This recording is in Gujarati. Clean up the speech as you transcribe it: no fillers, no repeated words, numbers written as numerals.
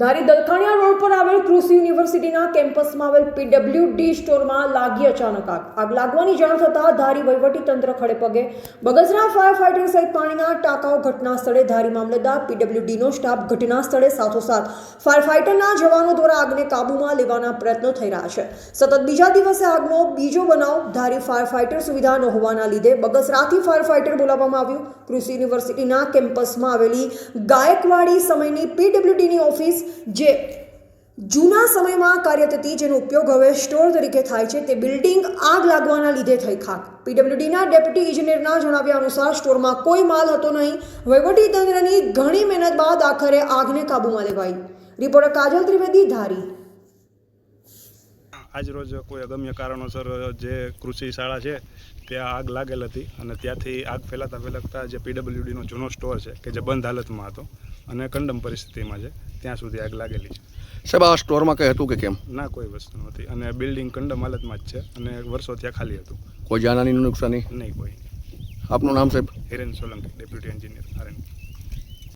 ધારી દલખાણિયા રોડ પર આવેલ કૃષિ યુનિવર્સિટીના કેમ્પસમાં આવેલ પીડબ્લ્યુડી સ્ટોરમાં લાગી અચાનક આગ લાગવાની જાણ થતાં ધારી વહીવટી તંત્ર ખડે પગે બગસરા ફાયર ફાઈટર સહિત પાણીના ટાંકાઓ ઘટના સ્થળે ધારી મામલતદાર પીડબ્લ્યુડીનો સ્ટાફ ઘટના સ્થળે સાથોસાથ ફાયર ફાઈટરના જવાનો દ્વારા આગને કાબૂમાં લેવાના પ્રયત્નો થઈ રહ્યા છે। સતત બીજા દિવસે આગનો બીજો બનાવ ધારી ફાયર ફાઈટર સુવિધા ન હોવાના લીધે બગસરાથી ફાયર ફાઈટર બોલાવવામાં આવ્યું। કૃષિ યુનિવર્સિટીના કેમ્પસમાં આવેલી ગાયકવાડી સમયની પીડબ્લ્યુડીની ઓફિસ જે જૂના સમયમાં કાર્યરત હતી, જેનો ઉપયોગ હવે સ્ટોર તરીકે થાય છે, તે બિલ્ડિંગ આગ લાગવાના લીધે થઈ ખાક। પીડબ્લ્યુડીના ડેપ્યુટી ઇજનેરના જણાવ્યા અનુસાર સ્ટોરમાં કોઈ માલ હતો નહીં। વહીવટી તંત્રની ઘણી મહેનત બાદ આખરે આગને કાબૂમાં લેવાઈ। રિપોર્ટર કાજલ ત્રિવેદી, ધારી। આજ રોજ કોઈ અગમ્ય કારણોસર જે કૃષિ શાળા છે ત્યાં આગ લાગેલ હતી અને ત્યાંથી આગ ફેલાતા જે પીડબ્લ્યુડીનો જૂનો સ્ટોર છે કે જે બંધ હાલતમાં હતો અને કંડમ પરિસ્થિતિમાં છે, ત્યાં સુધી આગ લાગેલી છે। સાહેબ, આ સ્ટોરમાં કંઈ હતું કે કેમ? ના, કોઈ વસ્તુ નહોતી અને બિલ્ડિંગ કંડમ હાલતમાં જ છે અને વર્ષો ત્યાં ખાલી હતું। કોઈ જાનહાનિનું નુકસાની નહીં કોઈ। આપનું નામ સાહેબ? Hiren Solanki, deputy engineer, RN.